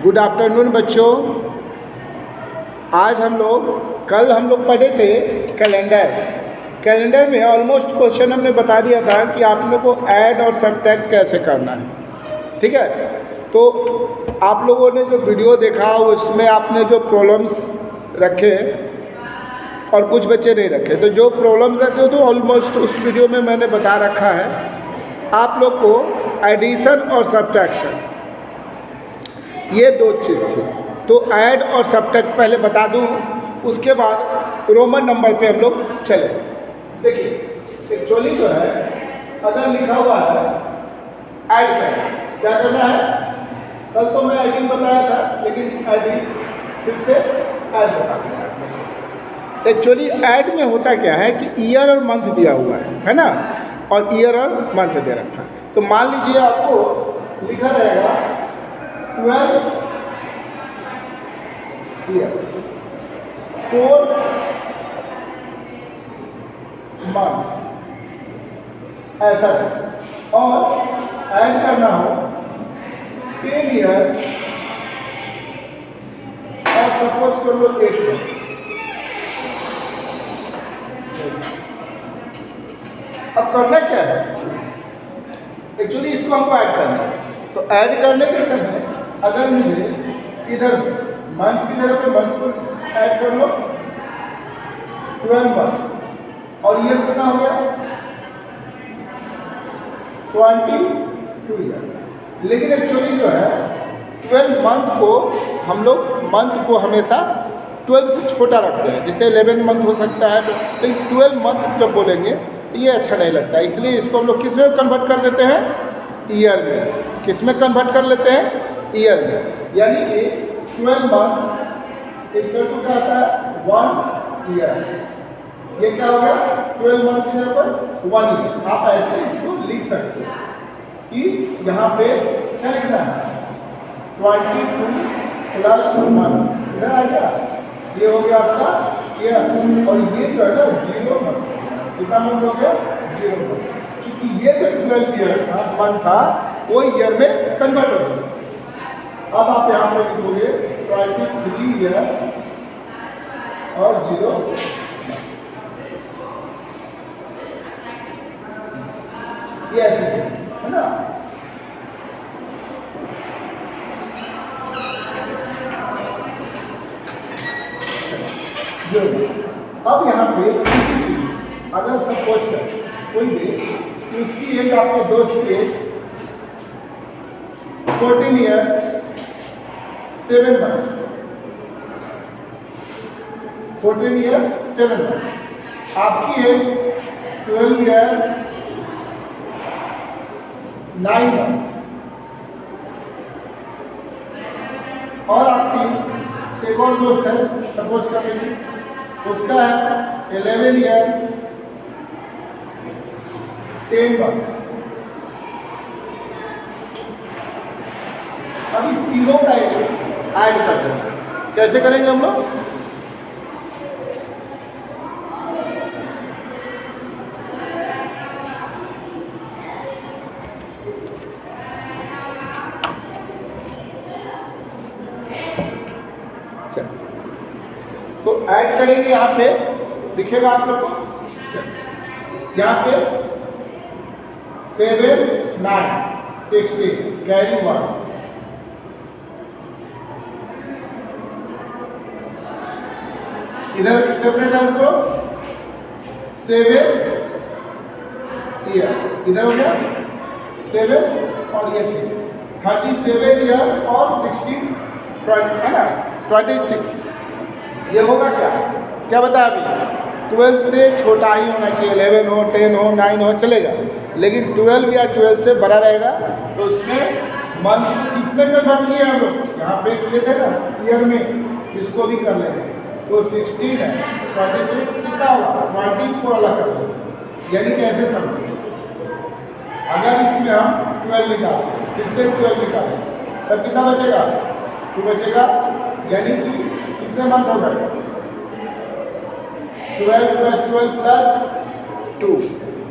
Good afternoon बच्चों। आज कल हम लोग पढ़े थे कैलेंडर में ऑलमोस्ट क्वेश्चन हमने बता दिया था कि आप लोगों को ऐड और सब्ट्रैक्ट कैसे करना है। ठीक है, तो आप लोगों ने जो वीडियो देखा उसमें आपने जो प्रॉब्लम्स रखे और कुछ बच्चे नहीं रखे, तो जो प्रॉब्लम्स रखे तो ऑलमोस्ट उस वीडियो में मैंने बता रखा है आप लोग को। एडिशन और सब्ट्रैक्शन ये दो चीज़ थी, तो ऐड और सब्ट्रैक्ट पहले बता दूं, उसके बाद रोमन नंबर पे हम लोग चले। देखिए एक्चुअली जो है अगर लिखा हुआ है ऐड करना, क्या करना है? कल तो मैं एडिंग बताया था, लेकिन एडिंग फिर से ऐड बता दिया। एक्चुअली ऐड में होता क्या है कि ईयर और मंथ दिया हुआ है ना, और ईयर और मंथ दे रखा है। तो मान लीजिए आपको लिखा रहेगा 12 ईयर्स 4 मंथ, ऐसा है। और ऐड करना हो 10 ईयर और सपोज कर लो 8 मंथ। अब करना क्या है? एक्चुअली इसको हमको ऐड करना है, तो ऐड करने के समय अगर मुझे इधर मंथ की जगह पे मंथ को ऐड कर लो 12 मंथ, और ईयर कितना हो गया 22 ईयर। लेकिन एक्चुअली जो है 12 मंथ को हम लोग मंथ को हमेशा 12 से छोटा रखते हैं, जैसे 11 मंथ हो सकता है, लेकिन 12 मंथ जब बोलेंगे तो ये अच्छा नहीं लगता, इसलिए इसको हम लोग किस में कन्वर्ट कर देते हैं? ईयर में। किस में कन्वर्ट कर लेते हैं? ईयर में। यानी कि 12 मंथ इसका तो क्या आता है 1 ईयर। ये क्या हो गया 12 मंथ की जगह पर 1 ईयर। आप ऐसे इसको लिख सकते हो कि यहाँ पे क्या लिखना है 22 प्लस 1, इधर आ गया, ये हो गया आपका ईयर, और ये जो है ना 0 मंथ। कितना मंथ हो गया 0 मंथ, क्योंकि ये जो 12 ईयर था मंथ था वो ईयर में कन्वर्ट हो गया। अब आप यहाँ पे लिखोगे 23 ईयर और 0, ये ऐसे है ना। अब यहाँ पे किसी चीज अगर सपोज कर कोई दे कि उसकी एज आपके दोस्त की age 14 year 7 month, 14 year 7 month, आपकी एज 12 ईयर 9 मंथ, और आपकी एक और दोस्त है सपोज कर लीजिए, उसका है 11 ईयर 10 मंथ। अब इस तीनों का ऐड कर देंगे। कैसे करेंगे हम लोग? तो ऐड करेंगे, यहाँ पे दिखेगा आप लोग को, यहाँ पे 7 9 16 कैरी 1, इधर सेपरेट ऐड करो 7 ईयर, इधर हो गया 7 और ये 37 ईयर और 16 है ना 26। ये होगा क्या बताया अभी? 12 से छोटा ही होना चाहिए, 11 हो 10 हो 9 हो चलेगा, लेकिन 12 या 12 से बड़ा रहेगा। तो उसमें मंथ किसमें कन्वर्ट किए हम लोग? यहाँ पे किए थे ना ईयर में, इसको भी कर लेंगे। तो 16 है 26 कितना होगा 20 को अलग कर दो, यानी कि ऐसे समझो। अगर इसमें हम 12 निकालें, फिर से 12 निकालें, तब कितना बचेगा 2 बचेगा, यानी कि कितने मंथ हो गए 12 + 12 + 2,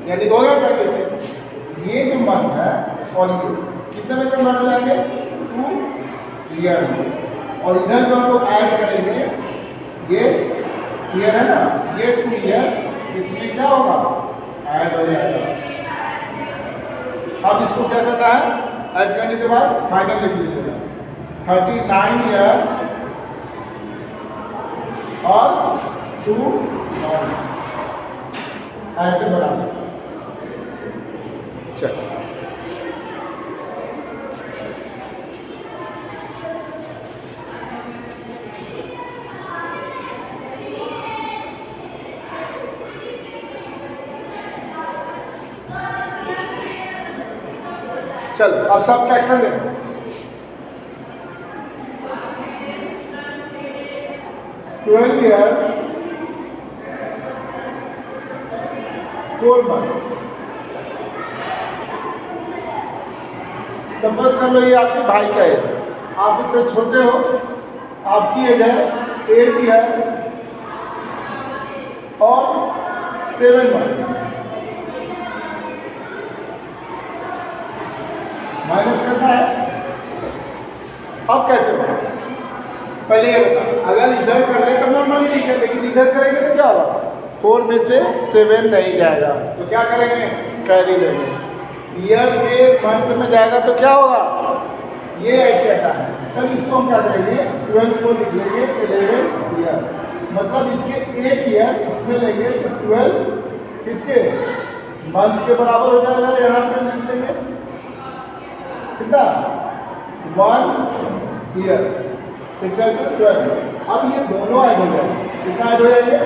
यानी हो गया 26। ये जो मंथ है और ये कितने में कन्वर्ट हो जाएंगे 2 ईयर में, और इधर जो हम लोग ऐड करेंगे ये ईयर है ना, ये 2 ईयर, इसमें क्या होगा, ऐड हो जाएगा। अब इसको क्या करना है, ऐड करने के बाद फाइनल लिख लीजिएगा 39 ईयर और 2 मंथ, ऐसे बनाना। चलो चलो अब सब एक्शन देखो। Twelve year 4 month. सपोज कर लो ये आपके भाई का एज है, आप इससे छोटे हो, आपकी एज है 8 ईयर और 7 मंथ। माइनस करना है। अब कैसे होगा, पहले ये बता, अगर इधर कर ले तो नॉर्मली ठीक है, लेकिन इधर करेंगे तो क्या होगा, 4 में से 7 नहीं जाएगा, तो क्या करेंगे, कैरी लेंगे। ईयर से मंथ में जाएगा तो क्या होगा, ये ऐड कहता है। सर इसको हम क्या करेंगे, 12 को लिख लेंगे 11 ईयर, मतलब इसके 1 ईयर इसमें लेंगे तो 12 किसके, मंथ के बराबर हो जाएगा। यहाँ पे लिख लेंगे कितना, 1 ईयर, 12। अब ये दोनों ऐड हो जाएंगे, कितना ऐड हो जाएंगे,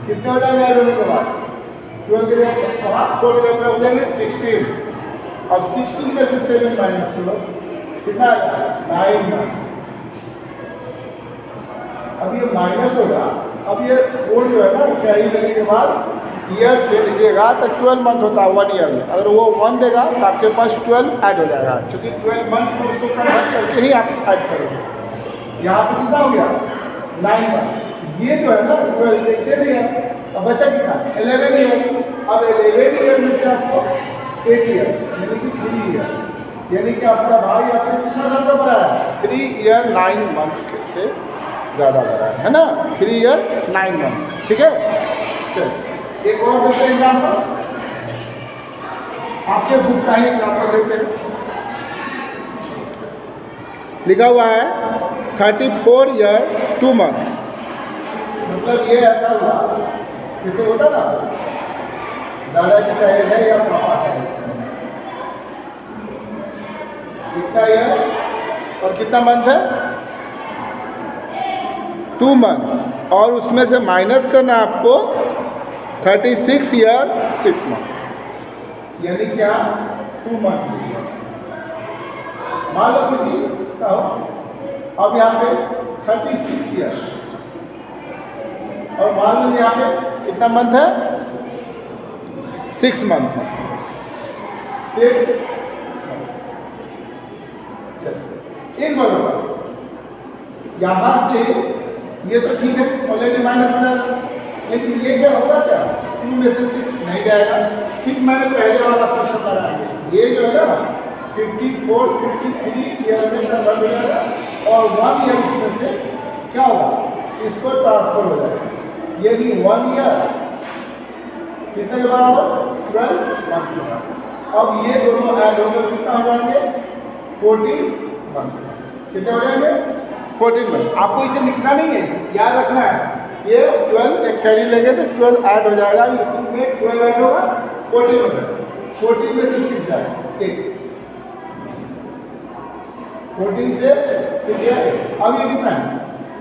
कितने हो जाएंगे ऐड होने के बाद, 12 के जगह 4 के जगह हो जाएंगे 16। अब 16 में से 7 माइनस करो, कितना आएगा, 9 मंथ। अब ये माइनस होगा, अब ये 4 जो है ना कैरी लेने के बाद ईयर से लीजिएगा तो 12 मंथ होता है 1 ईयर में। अगर वो 1 देगा तो आपके पास 12 ऐड हो जाएगा, क्योंकि 12 मंथ में उसको कन्वर्ट करके ही आप ऐड करेंगे। यहाँ पर कितना हो गया, 9 मंथ। ये जो है ना 12 देखते दिया, अब बचा कितना, 11 ईयर। अब 11 ईयर में से आपको 8 ईयर यानी कि 3 ईयर, यानी कि आपका भाई आपसे कितना ज़्यादा बड़ा है, 3 ईयर 9 मंथ से ज़्यादा बड़ा है ना, 3 ईयर 9 मंथ। ठीक है, चलिए एक और देते हैं एग्जाम्पल, आपके बुक का ही एग्जाम्पल देते हैं। लिखा हुआ है 34 ईयर 2 मंथ, मतलब ये ऐसा हुआ जैसे होता ना, दादाजी का एज है या पापा का एज है, कितना ईयर और कितना मंथ है, 2 मंथ, और उसमें से माइनस करना आपको 36 ईयर 6 मंथ, यानी क्या 2 मंथ। मान लो किसी का हो, अब यहाँ पे 36 ईयर, और मान लो यहाँ पे कितना मंथ है, 6 मंथ है, 6। चलिए एक बार यहाँ से ये तो ठीक है, ऑलरेडी माइनस हो जाएगा, लेकिन ये क्या होगा, क्या 2 में से 6 नहीं जाएगा। ठीक मैंने पहले वाला सिस्टम बनाएंगे, ये जो है ना 54 53 ईयर में कन्वर्ट हो जाएगा, और 1 ईयर इसमें से क्या होगा, इसको ट्रांसफर हो जाएगा, यानी 1 ईयर कितने के बराबर, 12 मंथ के बराबर। अब ये दोनों ऐड होकर कितना हो जाएंगे, 14 मंथ। कितने हो जाएंगे, 14 मंथ। आपको इसे लिखना नहीं है, याद रखना है, ये 12 एक कैरी लेंगे तो 12 ऐड हो जाएगा, में 12 ऐड होगा, 14 हो जाएगा, 14 में से 6 जाएगा, एक 14 से 6 जाएगा। अब ये कितना है,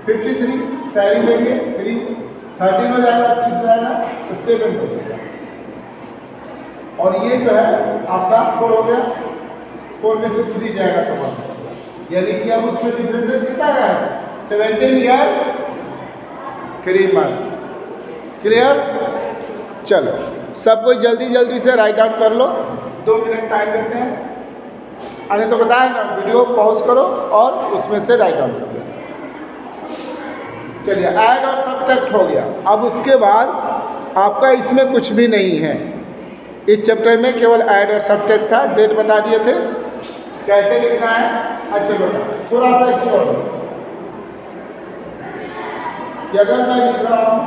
53 कैरी लेंगे 3, 13 हो जाएगा, 6 जाएगा तो 7 बचेगा, और ये जो है आपका 4 हो गया, 4 में से 3 जाएगा तो 1 बचेगा, यानी कि अब उसमें डिफरेंस कितना है, 17 ईयर 3 मंथ। क्लियर, चलो सब कोई जल्दी जल्दी से राइट आउट कर लो, 2 मिनट टाइम देते हैं, अरे तो बताया ना, वीडियो पॉज करो और उसमें से राइट आउट कर लो। चलिए ऐड और सब्ट्रैक्ट हो गया। अब उसके बाद आपका इसमें कुछ भी नहीं है, इस चैप्टर में केवल ऐड और सब्ट्रैक्ट था, डेट बता दिए थे, कैसे लिखना है अच्छा बेटा थोड़ा सा एक और कि अगर मैं लिख रहा हूँ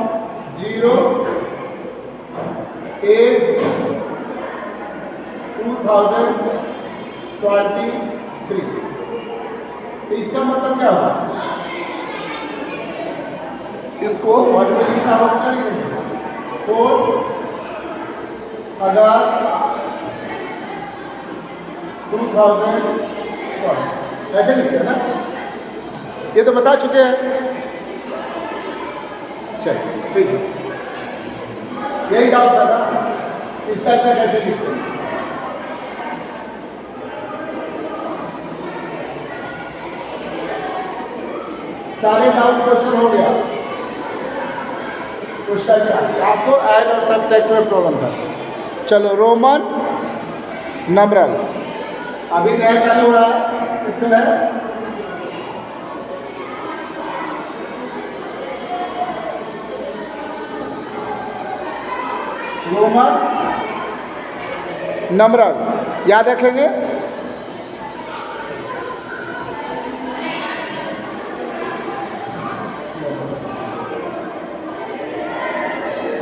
0/8/2023 तो इसका मतलब क्या होगा? इसको वर्ड में लिखना होगा 4 अगस्त 2000 ऐसे लिखते हैं ना, ये तो बता चुके हैं। चलिए ठीक है, यही डाउट था इस टाइप का कैसे लिखते हैं। सारे डाउट क्वेश्चन हो गया। आपको ऐड और सब्ट्रैक्ट में प्रॉब्लम था। चलो रोमन नंबरल अभी नया चालू हो रहा है, कितना है? रोमन नंबरल याद रखेंगे।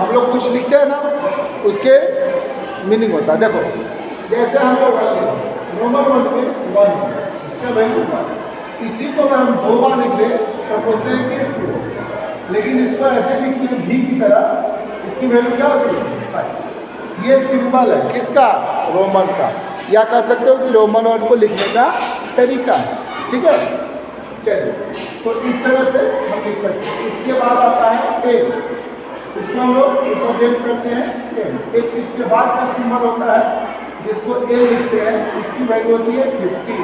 हम लोग कुछ लिखते हैं ना, उसके मीनिंग होता है। देखो जैसे हम लोग रोमन 1 में 1 इसका वैल्यू 1, इसी को अगर हम 2 बार लिख दें तो बोलते हैं कि 2, लेकिन इसको ऐसे लिखते हैं भी की तरह, इसकी वैल्यू क्या होती है? 5। ये सिंबल है किसका? रोमन का। या कह सकते हो कि रोमन वर्ड को लिखने का तरीका है। ठीक है, चलिए तो इस तरह से हम लिख सकते हैं। इसके बाद आता है 1, इसको हम लोग रिप्रेजेंट करते हैं 10। एक इसके बाद का सिंबल होता है जिसको ए लिखते हैं, इसकी वैल्यू होती है 50।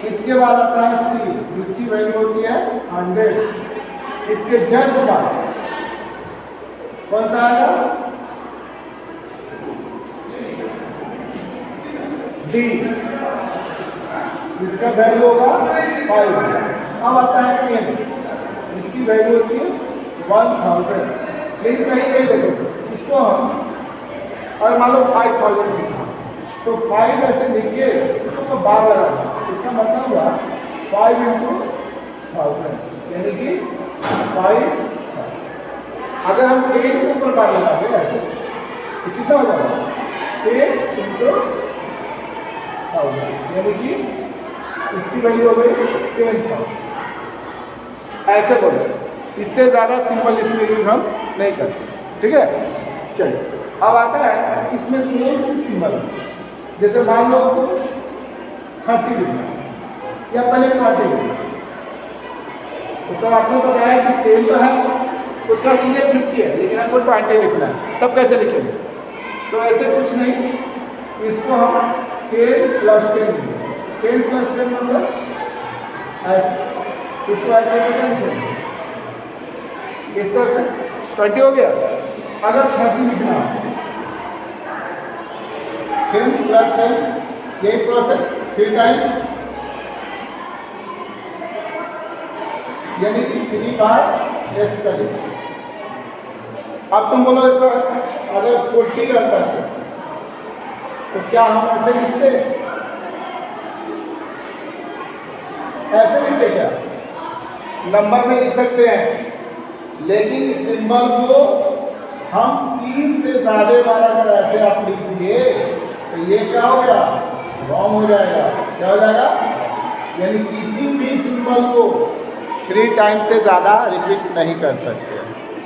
इसके बाद आता है सी, जिसकी वैल्यू होती है 100। इसके जस्ट बाद कौन सा आएगा? डी, इसका वैल्यू होगा 5। अब आता है एन, इसकी वैल्यू होती है 1000। लेकिन कहीं नहीं देखो इसको हम, और मान लो 5000 लिखा तो 5 ऐसे लिख के इसको तो बार लगा, इसका मतलब हुआ 5 × 1000 यानी कि 5। अगर हम 10 के ऊपर बार लगाते ऐसे तो कितना हो जाएगा? 10 × 1000 यानी कि इसकी वैल्यू हो गई 10,000। ऐसे बोलो, इससे ज़्यादा सिंपल इसमें यूज हम नहीं करते। ठीक है, चलिए अब आता है इसमें कौन सी सिंबल, जैसे मान लो 30 लिखना या पहले 20 लिखना, तो सब आपने बताया कि 10 तो है, उसका सीधे 50 है, लेकिन आपको 20 लिखना है, तब कैसे लिखेंगे? तो ऐसे कुछ नहीं, इसको हम 10 + 10 लिखेंगे। 10 + 10 मतलब ऐसे, इसको ऐसे लिखेंगे इस तरह से 20 हो गया। अगर 30 लिखना 10 + 10 यही प्रोसेस 3 टाइम, यानी कि 3 बार x करें। अब तुम बोलो सर अगर 40 रहता है तो क्या हम ऐसे लिखते? ऐसे लिखते क्या? नंबर में लिख सकते हैं, लेकिन इस सिंबल को हम 3 से ज़्यादा बार अगर ऐसे आप लिख दिए तो ये क्या हो गया? रॉन्ग हो जाएगा। क्या हो जाएगा? यानी किसी भी सिंबल को 3 टाइम से ज़्यादा रिपीट नहीं कर सकते।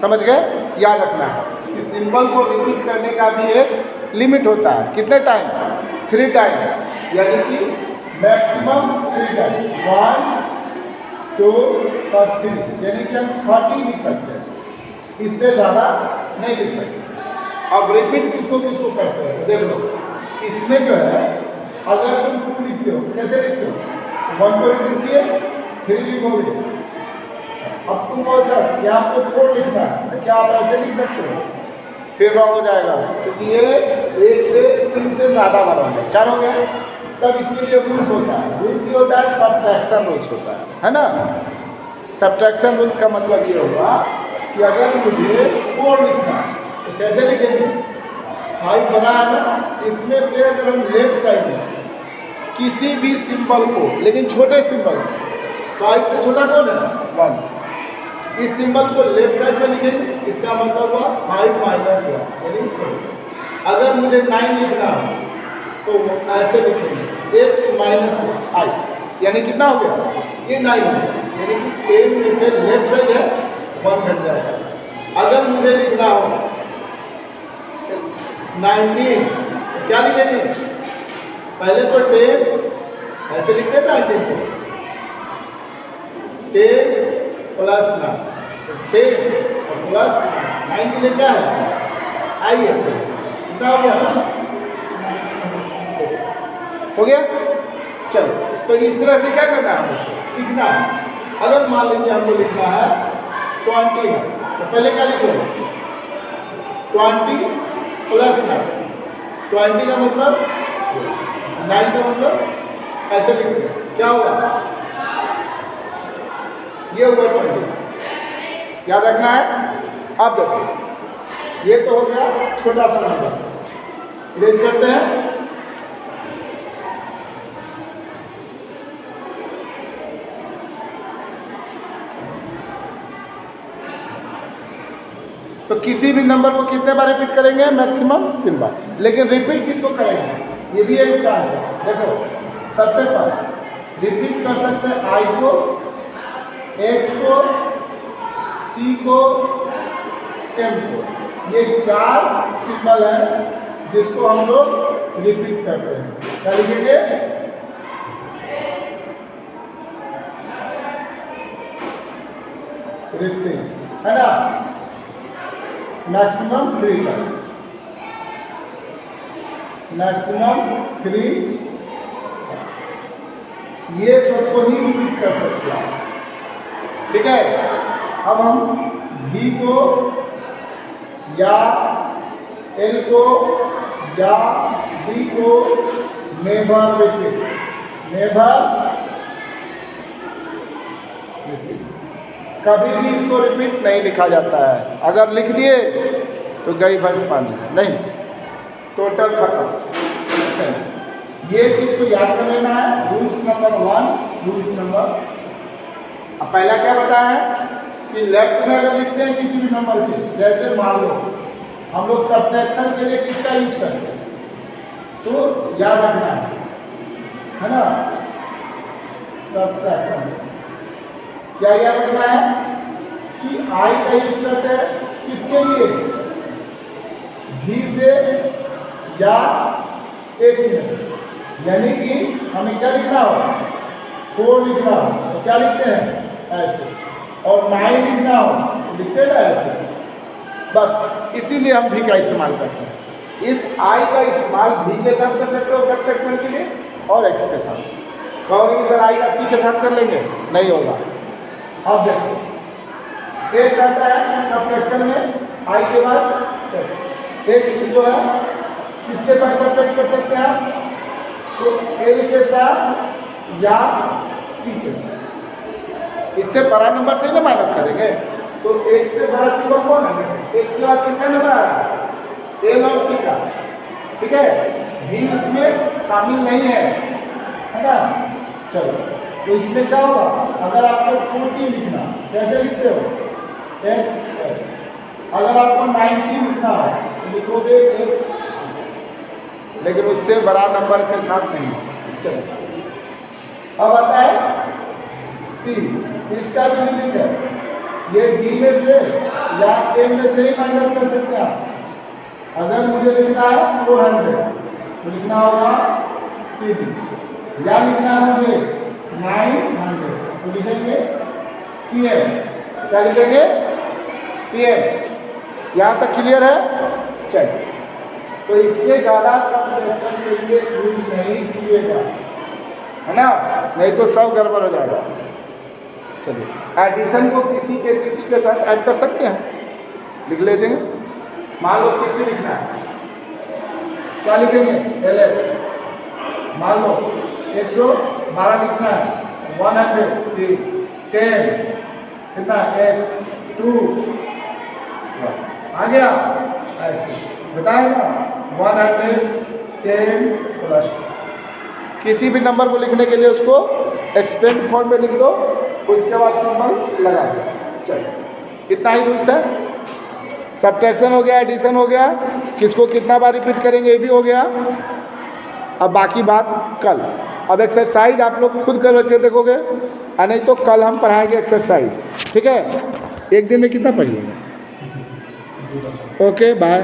समझ गए? याद रखना है कि सिंबल को रिपीट करने का भी एक लिमिट होता है। कितने टाइम? 3 टाइम, यानी कि मैक्सिमम 3 टाइम। 1 2 3, यानी कि हम 30 लिख सकते हैं, इससे ज़्यादा नहीं लिख सकते। अब रिपीट किसको किसको करते हैं देख लो। इसमें जो है अगर तुम 2 लिखते हो, कैसे लिखते हो? 1 को रिपीट किए 3 लिखोगे। अब तुम बोल सर क्या आपको 4 लिखना है, तो क्या आप ऐसे लिख सकते हो? फिर रॉन्ग हो जाएगा, क्योंकि ये 1 से 3 से ज़्यादा बार होंगे। 4 हो गए, तब इसके लिए रूल्स होता है। रूल्स ये होता है सब्ट्रैक्शन रूल्स होता है ना। सब्ट्रैक्शन रूल्स का मतलब ये होगा कि अगर मुझे 4 लिखना है तो कैसे लिखेंगे? 5 बना है ना, इसमें से अगर हम लेफ्ट साइड में किसी भी सिंबल को, लेकिन छोटे सिंबल, 5 से छोटा कौन है 1, इस सिंबल को लेफ्ट साइड में लिखेंगे, इसका मतलब हुआ 5 माइनस 1 यानी 4। अगर मुझे 9 लिखना हो तो ऐसे लिखेंगे x माइनस आई, यानी कितना हो गया ये 9 हो गया, यानी कि 10 में से लेफ्ट साइड है 1 घट जाएगा। अगर मुझे लिखना हो 19 तो क्या लिखेंगे, पहले तो 10 ऐसे लिखते हैं 19 को, 10 प्लस 9, 10 और प्लस 9 के लिए क्या है आई है, कितना हो गया हो गया। चलो तो इस तरह से क्या करना है हमको लिखना है। अगर मान लीजिए हमको लिखना है 20 है तो पहले क्या लिखेंगे 20 प्लस 9, 20 का मतलब 9 का मतलब ऐसे लिखेंगे, क्या होगा ये होगा 20, याद रखना है। अब देखो ये तो हो गया छोटा सा नंबर, इरेज करते हैं। तो किसी भी नंबर को कितने बार रिपीट करेंगे, मैक्सिमम 3 बार, लेकिन रिपीट किसको करेंगे ये भी एक चांस है। देखो सबसे फर्स्ट रिपीट कर सकते हैं आई को, एक्स को, सी को, एम को, ये 4 सिंबल है जिसको हम लोग रिपीट करते हैं। क्या लिखेंगे रिपीट, है ना, मैक्सिमम 3 का, मैक्सिमम 3, ये सबको ही रिपीट कर सकते हैं। ठीक है, अब हम भी को या एल को या बी को नेवर रिपीट, नेवर रिपीट, कभी भी इसको रिपीट नहीं लिखा जाता है। अगर लिख दिए तो गई भैंस पानी, नहीं, टोटल खत्म। ये चीज़ को याद कर लेना है। रूल्स नंबर 1, रूल्स नंबर, अब पहला क्या बताया है कि लेफ्ट में अगर लिखते हैं किसी भी नंबर के, जैसे मान लो हम लोग सब्ट्रैक्शन के लिए किसका यूज करते हैं, तो याद रखना है ना, सब्ट्रैक्शन क्या याद रखना है कि आई का यूज करते हैं किसके लिए, भी से या एक्स में, यानी कि हमें क्या लिखना हो 4 लिखना हो तो क्या लिखते हैं ऐसे, और 9 लिखना हो तो लिखते हैं ना ऐसे। बस इसीलिए हम भी का इस्तेमाल करते हैं। इस आई का इस्तेमाल भी के साथ कर सकते हो सब्ट्रैक्शन के लिए और एक्स के साथ। कहोगे कि सर आई का सी के साथ कर लेंगे, नहीं होगा। अब देखो एक्स आता है सब्ट्रैक्शन में आई के बाद एक्स जो है किसके साथ सब्ट्रैक्ट कर सकते हैं आप, तो एल के साथ या सी के साथ। इससे बड़ा नंबर से ही ना माइनस करेंगे, तो एक से बड़ा सिंबल कौन है, एक्स के बाद किसका नंबर आ रहा है एल और सी का। ठीक है, भी इसमें शामिल नहीं है ना। चलो तो इसमें क्या होगा, अगर आपको 40 लिखना कैसे लिखते हो एक्स, अगर आपको 90 लिखना है तो लिखोगे एक्स, लेकिन उससे बड़ा नंबर के साथ नहीं। चलो अब आता है सी, इसका भी लिमिट है, ये डी में से या एम में से ही माइनस कर सकते हैं आप। अगर मुझे लिखना है 400 तो लिखना होगा सी डी, या लिखना है मुझे 900 तो लिखेंगे सी एम। क्या लिखेंगे सी एम। यहाँ तक क्लियर है। चलिए, तो इससे ज़्यादा सब्ट्रैक्शन के लिए यूज नहीं कीजिएगा, है ना, नहीं तो सब गड़बड़ हो जाएगा। चलिए, एडिशन को किसी के साथ ऐड कर सकते हैं, लिख लेते हैं। मान लो 60 लिखना है, क्या लिखेंगे एल एफ। मान लो 112 लिखना है 100 सी 10 कितना एक्स 2 आ गया ऐसे बताएगा 110 प्लस किसी भी नंबर को लिखने के लिए उसको एक्सपेंड फॉर्म में लिख दो, उसके बाद सिंबल लगा दो। चलिए इतना ही रूल्स है। सब्ट्रैक्शन हो गया, एडिशन हो गया, किसको कितना बार रिपीट करेंगे ये भी हो गया। अब बाकी बात कल। अब एक्सरसाइज आप लोग खुद करके देखोगे, और नहीं तो कल हम पढ़ाएंगे एक्सरसाइज, ठीक है। एक दिन में कितना पढ़िएगा? Okay bye.